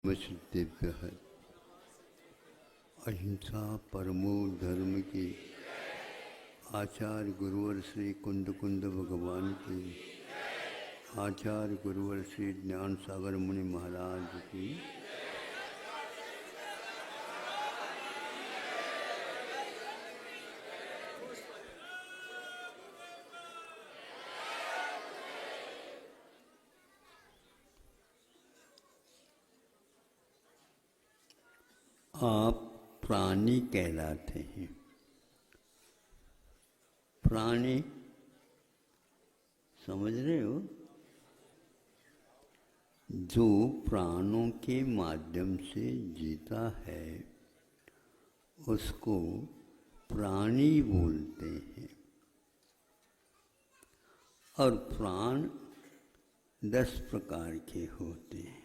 वसुदेव्य है। अहिंसा परमो धर्म की आचार्य गुरुवर श्री कुंद कुंद भगवान की, आचार्य गुरुवर श्री ज्ञान सागर मुनि महाराज की। आप प्राणी कहलाते हैं। प्राणी समझ रहे हो? जो प्राणों के माध्यम से जीता है उसको प्राणी बोलते हैं। और प्राण 10 प्रकार के होते हैं।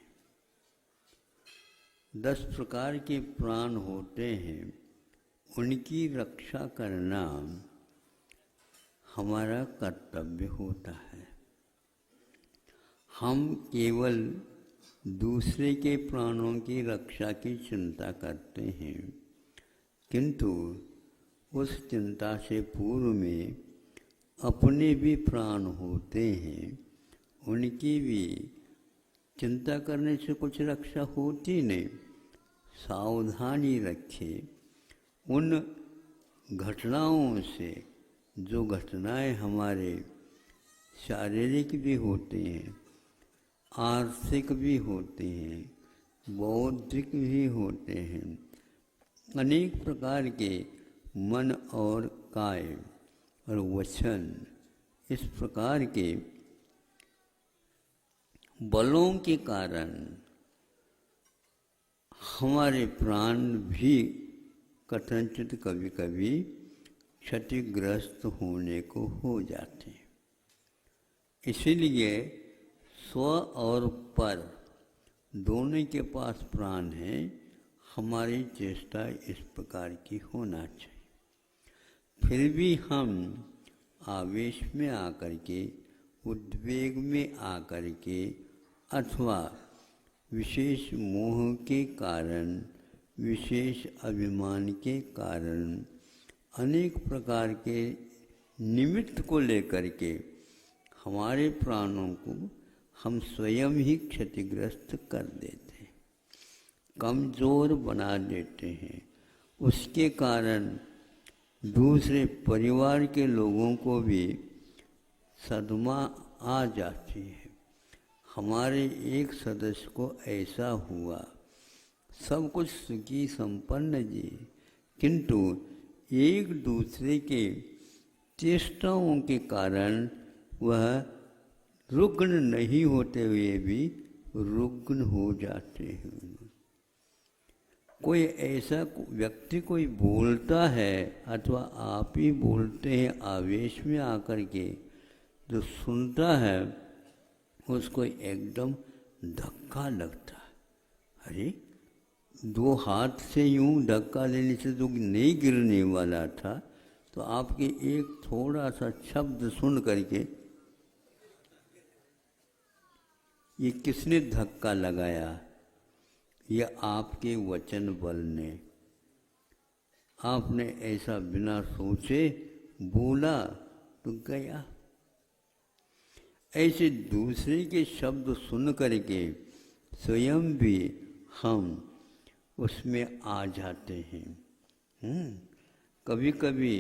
10 प्रकार के प्राण होते हैं। उनकी रक्षा करना हमारा कर्तव्य होता है। हम केवल दूसरे के प्राणों की रक्षा की चिंता करते हैं, किंतु उस चिंता से पूर्व में अपने भी प्राण होते हैं। उनकी भी चिंता करने से कुछ रक्षा होती नहीं। सावधानी रखें उन घटनाओं से, जो घटनाएं हमारे शारीरिक भी होती हैं, आर्थिक भी होती हैं, बौद्धिक भी होते हैं। अनेक प्रकार के मन और काय और वचन, इस प्रकार के बलों के कारण हमारे प्राण भी कथनचित कभी कभी क्षतिग्रस्त होने को हो जाते हैं। इसीलिए स्व और पर दोनों के पास प्राण है। हमारी चेष्टा इस प्रकार की होना चाहिए। फिर भी हम आवेश में आकर के, उद्वेग में आकर के, अथवा विशेष मोह के कारण, विशेष अभिमान के कारण, अनेक प्रकार के निमित्त को लेकर के हमारे प्राणों को हम स्वयं ही क्षतिग्रस्त कर देते हैं, कमज़ोर बना देते हैं। उसके कारण दूसरे परिवार के लोगों को भी सदमा आ जाती है। हमारे एक सदस्य को ऐसा हुआ, सब कुछ सुखी संपन्न जी, किंतु एक दूसरे के चेष्टाओं के कारण वह रुग्ण नहीं होते हुए भी रुग्ण हो जाते हैं। कोई ऐसा व्यक्ति कोई बोलता है अथवा आप ही बोलते हैं आवेश में आकर के, जो सुनता है उसको एकदम धक्का लगता है। अरे 2 हाथ से यूं धक्का लेने से तो नहीं गिरने वाला था, तो आपके एक थोड़ा सा शब्द सुन करके ये किसने धक्का लगाया? यह आपके वचन बल ने। आपने ऐसा बिना सोचे बोला तो गया। ऐसे दूसरे के शब्द सुन करके स्वयं भी हम उसमें आ जाते हैं। कभी कभी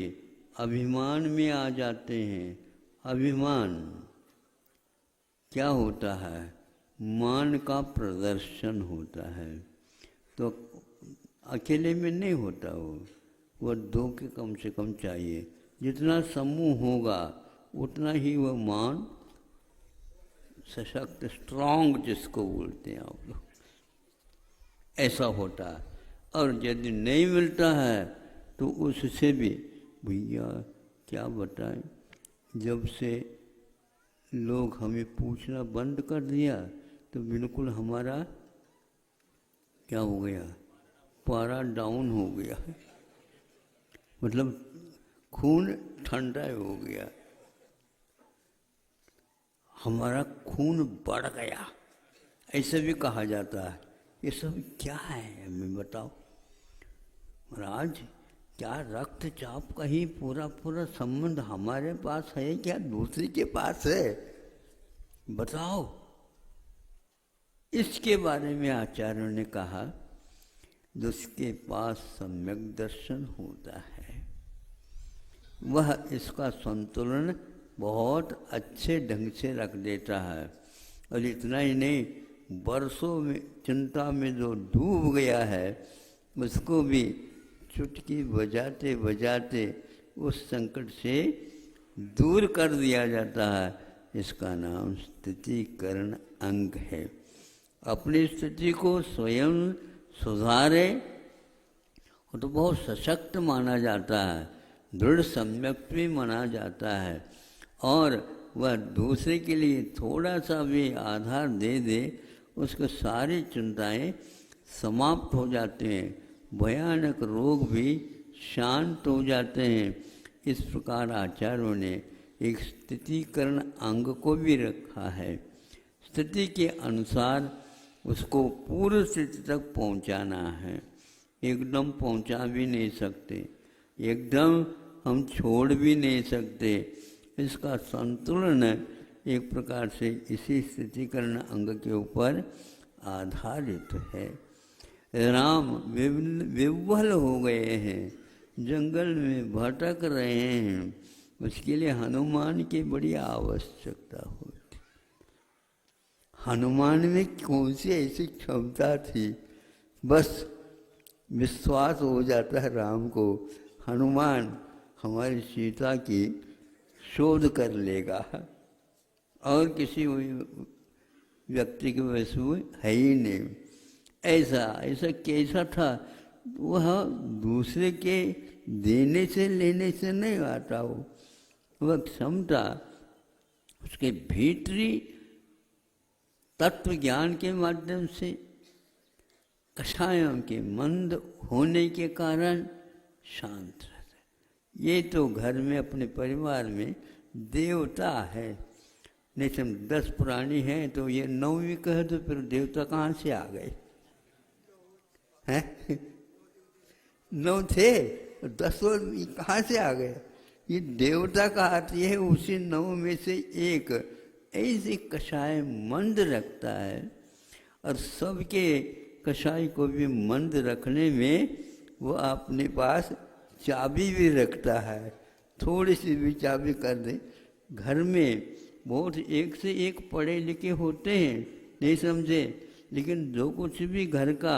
अभिमान में आ जाते हैं। अभिमान क्या होता है? मान का प्रदर्शन होता है। तो अकेले में नहीं होता वो 2 के कम से कम चाहिए। जितना समूह होगा उतना ही वह मान सशक्त, स्ट्रांग जिसको बोलते हैं आप लोग, ऐसा होता है। और यदि नहीं मिलता है तो उससे भी भैया क्या बताएं, जब से लोग हमें पूछना बंद कर दिया तो बिल्कुल हमारा क्या हो गया, पारा डाउन हो गया, मतलब खून ठंडा हो गया, हमारा खून बढ़ गया, ऐसे भी कहा जाता है। ये सब क्या है हमें बताओ। महाराज क्या रक्तचाप का ही पूरा पूरा संबंध हमारे पास है क्या दूसरे के पास है, बताओ। इसके बारे में आचार्यों ने कहा जिसके पास सम्यक दर्शन होता है वह इसका संतुलन बहुत अच्छे ढंग से रख देता है। और इतना ही नहीं, बरसों में चिंता में जो डूब गया है उसको भी चुटकी बजाते बजाते उस संकट से दूर कर दिया जाता है। इसका नाम स्थितिकरण अंग है। अपनी स्थिति को स्वयं सुधारे वो तो बहुत सशक्त माना जाता है, दृढ़ सम्यक भी माना जाता है। और वह दूसरे के लिए थोड़ा सा भी आधार दे दे उसको सारी चिंताएं समाप्त हो जाते हैं, भयानक रोग भी शांत हो जाते हैं। इस प्रकार आचार्यों ने एक स्थितिकरण अंग को भी रखा है। स्थिति के अनुसार उसको पूर्व स्थिति तक पहुंचाना है। एकदम पहुंचा भी नहीं सकते, एकदम हम छोड़ भी नहीं सकते। इसका संतुलन एक प्रकार से इसी स्थितिकरण अंग के ऊपर आधारित है। राम विह्वल हो गए हैं, जंगल में भटक रहे हैं, उसके लिए हनुमान की बड़ी आवश्यकता होती। हनुमान में कौन सी ऐसी क्षमता थी, बस विश्वास हो जाता है राम को, हनुमान हमारी सीता की शोध कर लेगा और किसी व्यक्ति के वश में है ही नहीं। ऐसा कैसा था, वह दूसरे के देने से लेने से नहीं आता हो, वह क्षमता उसके भीतरी तत्व ज्ञान के माध्यम से कषायों के मंद होने के कारण शांत रहता है। ये तो घर में अपने परिवार में देवता है, नहीं तुम 10 प्राणी हैं तो ये 9वीं कहे तो फिर देवता कहाँ से आ गए हैं? 9 थे 10 कहाँ से आ गए? ये देवता कहती है उसी 9 में से एक ऐसे कषाय मंद रखता है। और सबके कषाय को भी मंद रखने में वो अपने पास चाबी भी रखता है, थोड़ी सी भी चाबी कर दे। घर में बहुत एक से एक पढ़े लिखे होते हैं, नहीं समझे, लेकिन जो कुछ भी घर का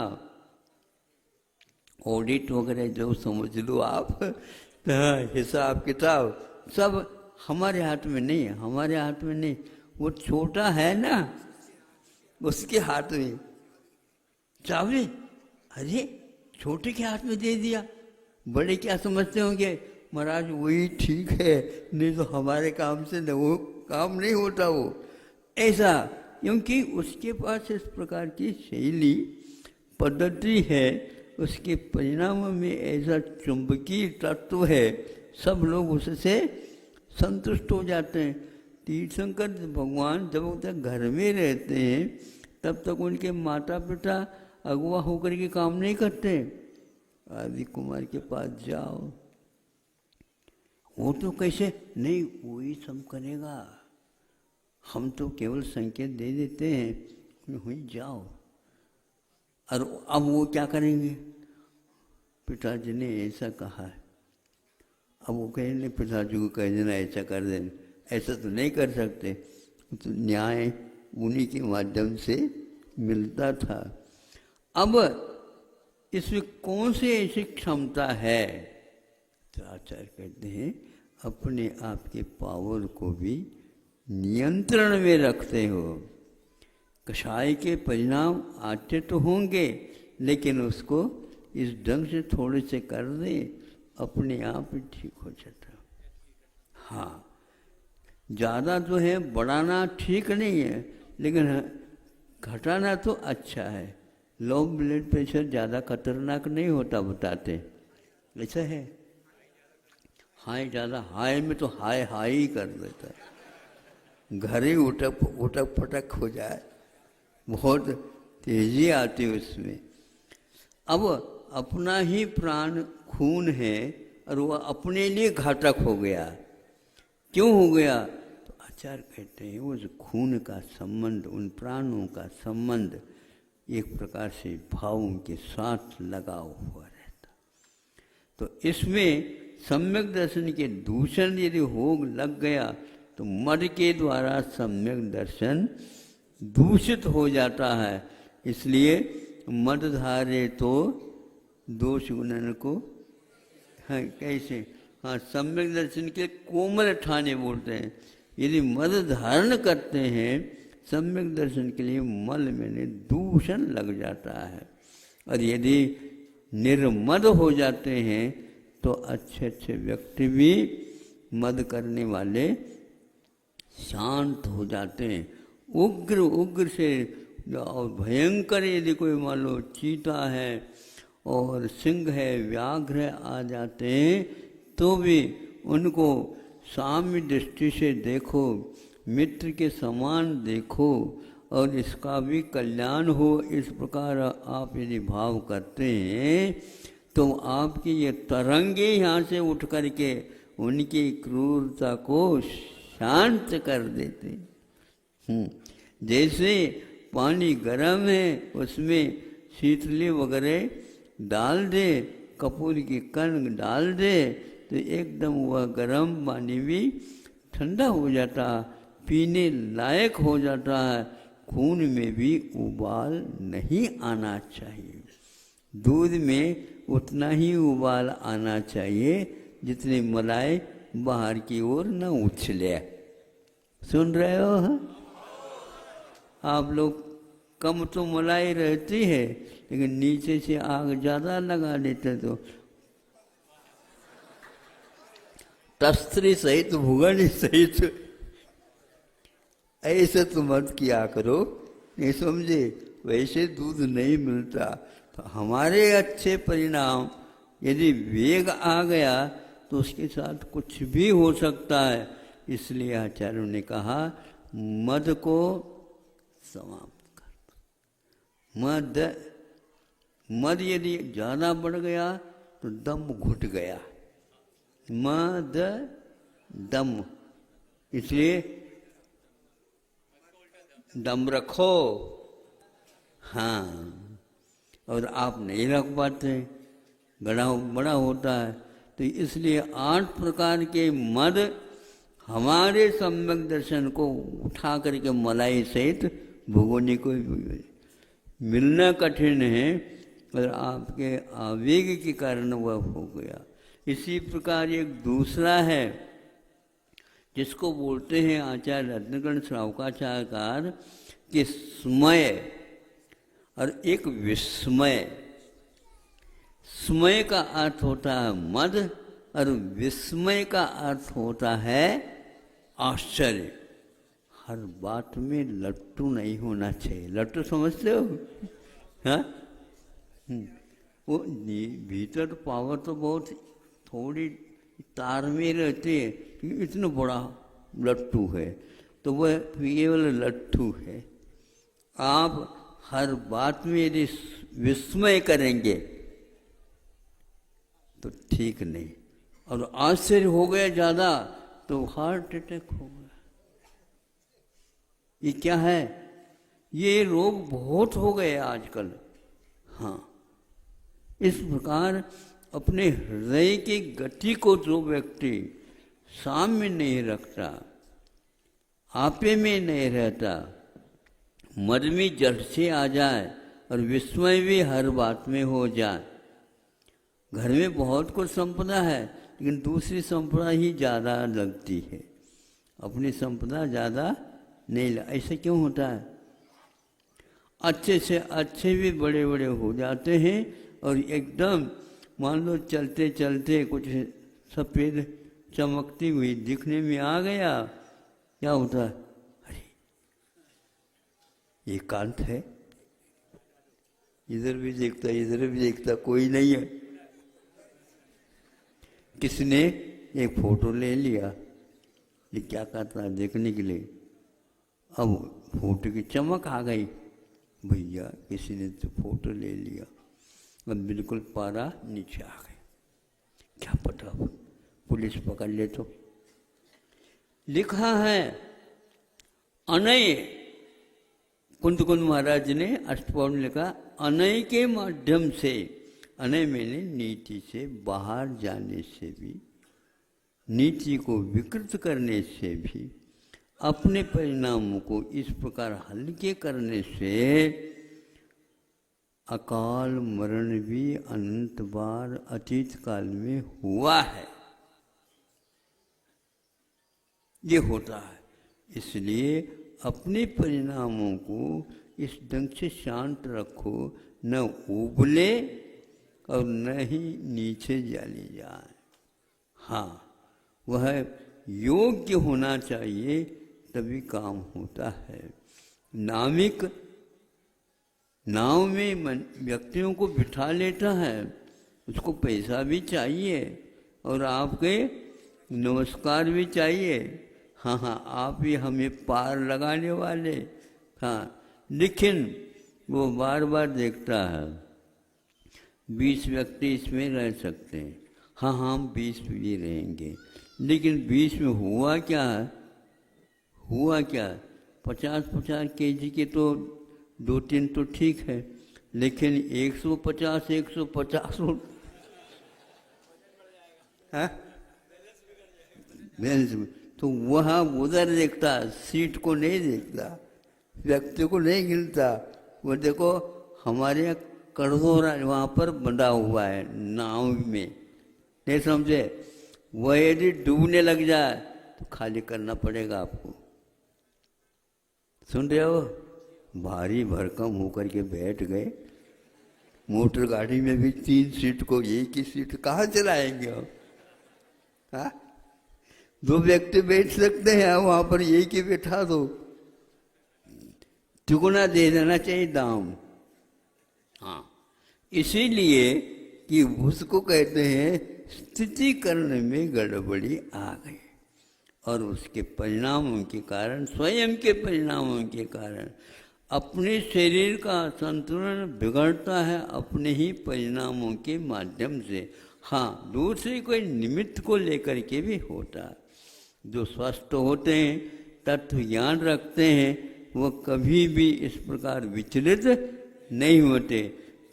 ऑडिट वगैरह जो समझ लो आप, हिसाब किताब सब हमारे हाथ में नहीं है, हमारे हाथ में नहीं। वो छोटा है ना, उसके हाथ में चाबी, अरे छोटे के हाथ में दे दिया। बड़े क्या समझते होंगे, महाराज वही ठीक है, नहीं तो हमारे काम से न वो काम नहीं होता वो, ऐसा। क्योंकि उसके पास इस प्रकार की शैली पद्धति है, उसके परिणाम में ऐसा चुंबकीय तत्व है, सब लोग उससे संतुष्ट हो जाते हैं। तीर्थंकर भगवान जब तक घर में रहते हैं तब तक उनके माता पिता अगुआ होकर के काम नहीं करते। आदि कुमार के पास जाओ, वो तो कैसे नहीं, वही सब करेगा, हम तो केवल संकेत दे देते हैं, वहीं जाओ। और अब वो क्या करेंगे, पिताजी ने ऐसा कहा है, अब वो कहेंगे पिताजी को कह देना ऐसा कर देना, ऐसा तो नहीं कर सकते। तो न्याय उन्हीं के माध्यम से मिलता था। अब इसमें कौन सी ऐसी क्षमता है, तो आचार्य कहते हैं अपने आप के पावर को भी नियंत्रण में रखते हो। कषाय के परिणाम आते तो होंगे, लेकिन उसको इस ढंग से थोड़े से कर दे, अपने आप ही ठीक हो जाता। हाँ, ज़्यादा जो है बढ़ाना ठीक नहीं है, लेकिन घटाना तो अच्छा है। लो ब्लड प्रेशर ज़्यादा खतरनाक नहीं होता बताते, ऐसा है। हाई ज़्यादा, हाई में तो हाई हाई ही कर देता है, घर ही उठक पटक हो जाए, बहुत तेजी आती है उसमें। अब अपना ही प्राण खून है और वह अपने लिए घातक हो गया। क्यों हो गया? तो आचार्य कहते हैं उस खून का संबंध, उन प्राणों का संबंध एक प्रकार से भावों के साथ लगा हुआ रहता। तो इसमें सम्यक दर्शन के दूषण यदि हो लग गया तो मद के द्वारा सम्यक दर्शन दूषित हो जाता है। इसलिए मदधारे तो दोष गुणन को, हाँ कैसे, हाँ सम्यक दर्शन के कोमल ठाने बोलते हैं। यदि मद धारण करते हैं सम्यक दर्शन के लिए मल में दूषण लग जाता है, और यदि निर्मद हो जाते हैं तो अच्छे अच्छे व्यक्ति भी मद करने वाले शांत हो जाते हैं। उग्र उग्र से और भयंकर यदि कोई मान लो चीता है और सिंह है, व्याघ्र है आ जाते हैं तो भी उनको साम्य दृष्टि से देखो, मित्र के समान देखो और इसका भी कल्याण हो, इस प्रकार आप यदि भाव करते हैं तो आपकी ये तरंगे यहाँ से उठ करके उनकी क्रूरता को शांत कर देते। जैसे पानी गर्म है उसमें शीतली वगैरह डाल दे, कपूर की कण डाल दे तो एकदम वह गर्म पानी भी ठंडा हो जाता, पीने लायक हो जाता है। खून में भी उबाल नहीं आना चाहिए, दूध में उतना ही उबाल आना चाहिए जितनी मलाई बाहर की ओर न उछले। सुन रहे हो? आप लोग कम तो मलाई रहती है लेकिन नीचे से आग ज़्यादा लगा देते तो तस्त्री सहित भुगन सहित ऐसे तो मत किया करो, नहीं समझे? वैसे दूध नहीं मिलता। तो हमारे अच्छे परिणाम यदि वेग आ गया तो उसके साथ कुछ भी हो सकता है। इसलिए आचार्यों ने कहा मद को समाप्त कर। मद यदि ज़्यादा बढ़ गया तो दम घुट गया, मद दम। इसलिए दम रखो, हाँ, और आप नहीं रख पाते, बड़ा होता है। तो इसलिए 8 प्रकार के मद हमारे सम्यक दर्शन को उठा करके मलाई सहित भुगोने को मिलना कठिन है, और आपके आवेग के कारण वह हो गया। इसी प्रकार एक दूसरा है जिसको बोलते हैं आचार्य रत्नगण श्रावकाचार्यकार कि स्मय और एक विस्मय। स्मय का अर्थ होता है मद और विस्मय का अर्थ होता है आश्चर्य। हर बात में लट्टू नहीं होना चाहिए। लट्टू समझते हो? हाँ, वो भीतर पावर तो बहुत थोड़ी तार में रहती है, इतना बड़ा लट्टू है तो वह केवल लट्टू है। आप हर बात में यदि विस्मय करेंगे तो ठीक नहीं, और आश्चर्य हो गया ज़्यादा तो हार्ट अटैक हो गया। ये क्या है? ये रोग बहुत हो गए आजकल। हाँ, इस प्रकार अपने हृदय की गति को जो व्यक्ति साम्य नहीं रखता, आपे में नहीं रहता, मद में जड़ से आ जाए और विस्मय भी हर बात में हो जाए। घर में बहुत कुछ संपदा है लेकिन दूसरी संपदा ही ज़्यादा लगती है, अपनी संपदा ज़्यादा नहीं। ऐसे क्यों होता है? अच्छे से अच्छे भी बड़े बड़े हो जाते हैं और एकदम मान लो चलते चलते कुछ सफ़ेद चमकती हुई दिखने में आ गया, क्या होता है? अरे एकांत है, इधर भी देखता इधर भी देखता, कोई नहीं है। किसने एक फोटो ले लिया, ये क्या करता है देखने के लिए। अब फोटो की चमक आ गई, भैया किसी ने तो फोटो ले लिया, अब बिल्कुल पारा नीचे आ गए, क्या पता पुलिस पकड़ ले तो। लिखा है अनय, कुंद महाराज ने अष्टपौर में लिखा, अनय के माध्यम से, अनय मैंने नीति से बाहर जाने से भी, नीति को विकृत करने से भी, अपने परिणामों को इस प्रकार हल्के करने से अकाल मरण भी अनंत बार अतीत काल में हुआ है। ये होता है, इसलिए अपने परिणामों को इस ढंग से शांत रखो, न उबले और न ही नीचे चली जाए। हाँ, वह योग्य होना चाहिए, तभी काम होता है। नाविक नाव में व्यक्तियों को बिठा लेता है, उसको पैसा भी चाहिए और आपके नमस्कार भी चाहिए। हाँ हाँ, आप ही हमें पार लगाने वाले। हाँ, लेकिन वो बार बार देखता है 20 व्यक्ति इसमें रह सकते हैं, हाँ हम 20 भी रहेंगे, लेकिन 20 में हुआ क्या है? हुआ क्या? 50-50 केजी के तो 2-3 तो ठीक है, लेकिन 150 हाँ तो वहाँ उधर देखता, सीट को नहीं देखता, व्यक्ति को नहीं गिनता। वो देखो हमारे यहाँ कड़ोरा वहाँ पर बंधा हुआ है नाव में, नहीं समझे? वह यदि डूबने लग जाए तो खाली करना पड़ेगा आपको। सुन रहे हो? भारी भरकम होकर के बैठ गए, मोटर गाड़ी में भी 3 सीट को एक ही सीट कहाँ चलाएंगे हम? हाँ, 2 व्यक्ति बैठ सकते हैं, वहां पर एक ही बैठा दो, दुगुना दे देना चाहिए दाम। हाँ, इसीलिए कि उसको कहते हैं स्थितिकरण में गड़बड़ी आ गई और उसके परिणामों के कारण, स्वयं के परिणामों के कारण अपने शरीर का संतुलन बिगड़ता है अपने ही परिणामों के माध्यम से। हाँ, दूसरे कोई निमित्त को लेकर के भी होता है। जो स्वस्थ होते हैं, तत्व ज्ञान रखते हैं, वो कभी भी इस प्रकार विचलित नहीं होते।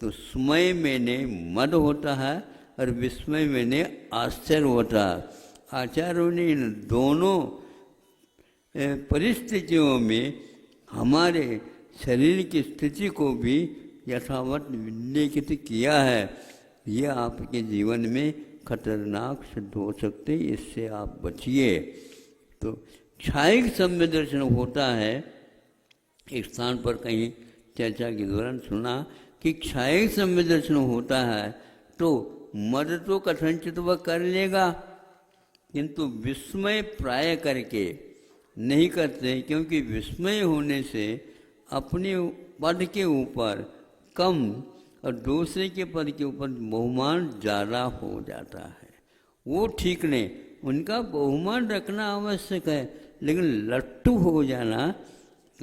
तो स्मय में मद होता है और विस्मय में आश्चर्य होता है। आचार्यों ने इन दोनों परिस्थितियों में हमारे शरीर की स्थिति को भी यथावत विलिखित किया है। ये आपके जीवन में खतरनाक सिद्ध हो सकते, इससे आप बचिए। तो क्षायिक सम्य दर्शन होता है। एक स्थान पर कहीं चर्चा के दौरान सुना कि क्षायिक सम्य दर्शन होता है तो मद तो कथनचित वह कर लेगा, किंतु विस्मय प्राय करके नहीं करते, क्योंकि विस्मय होने से अपने पद के ऊपर कम और दूसरे के पद के ऊपर बहुमान ज़्यादा हो जाता है। वो ठीक नहीं, उनका बहुमान रखना आवश्यक है, लेकिन लट्टू हो जाना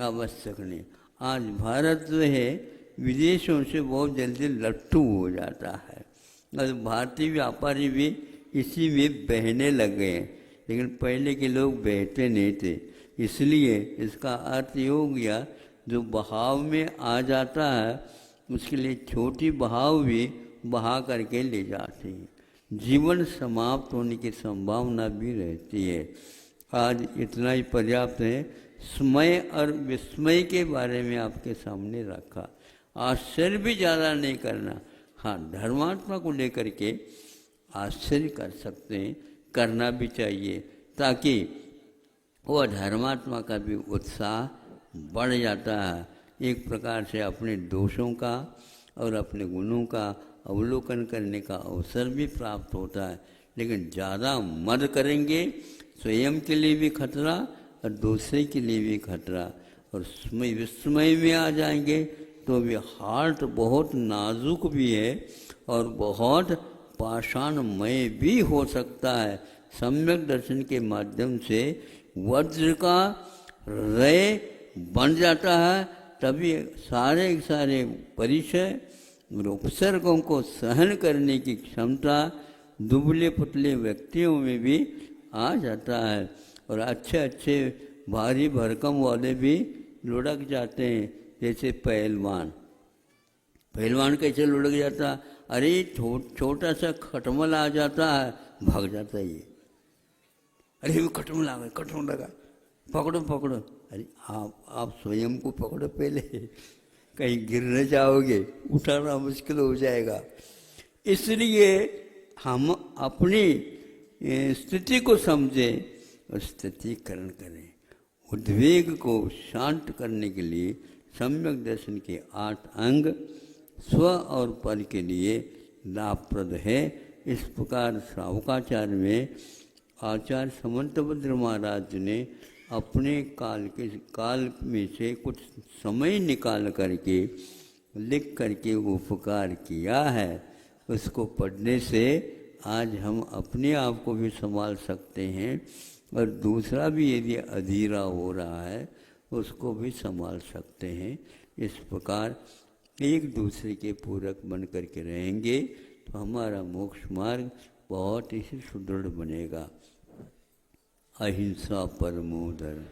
आवश्यक नहीं। आज भारत जो है विदेशों से बहुत जल्दी लट्टू हो जाता है और भारतीय व्यापारी भी इसी में बहने लग गए हैं, लेकिन पहले के लोग बहते नहीं थे। इसलिए इसका अर्थ ये हो गया, जो बहाव में आ जाता है उसके लिए छोटी बहाव भी बहा करके ले जाती है, जीवन समाप्त होने की संभावना भी रहती है। आज इतना ही पर्याप्त है। स्मय और विस्मय के बारे में आपके सामने रखा। आश्चर्य भी ज़्यादा नहीं करना। हाँ, धर्मात्मा को लेकर के आश्चर्य कर सकते हैं, करना भी चाहिए, ताकि वह धर्मात्मा का भी उत्साह बढ़ जाता है। एक प्रकार से अपने दोषों का और अपने गुणों का अवलोकन करने का अवसर भी प्राप्त होता है। लेकिन ज़्यादा मद करेंगे, स्वयं के लिए भी खतरा और दूसरे के लिए भी खतरा, और विस्मय में आ जाएंगे तो भी हार्ट बहुत नाजुक भी है और बहुत पाषाणमय भी हो सकता है। सम्यक दर्शन के माध्यम से वज्र का हृदय बन जाता है तभी सारे के सारे परिचय और उपसर्गों को सहन करने की क्षमता दुबले पतले व्यक्तियों में भी आ जाता है। और अच्छे अच्छे भारी भरकम वाले भी लुढ़क जाते हैं, जैसे पहलवान। पहलवान कैसे लुढ़क जाता? अरे छोटा सा खटमल आ जाता है, भाग जाता है ये। अरे वो खटमल आ गया, खटमल लगा, पकड़ो पकड़ो। अरे आप स्वयं को पकड़ो पहले, कहीं गिर न जाओगे, उठाना मुश्किल हो जाएगा। इसलिए हम अपनी स्थिति को समझें और स्थितिकरण करें। उद्वेग को शांत करने के लिए सम्यक दर्शन के 8 अंग स्व और पर के लिए लाभप्रद है। इस प्रकार श्रावकाचार्य में आचार्य समंतभद्र महाराज ने अपने काल में से कुछ समय निकाल करके लिख करके उपकार किया है। उसको पढ़ने से आज हम अपने आप को भी संभाल सकते हैं और दूसरा भी यदि अधीरा हो रहा है उसको भी संभाल सकते हैं। इस प्रकार एक दूसरे के पूरक बन करके रहेंगे तो हमारा मोक्ष मार्ग बहुत ही सुदृढ़ बनेगा। अहिंसा परमो धर्म।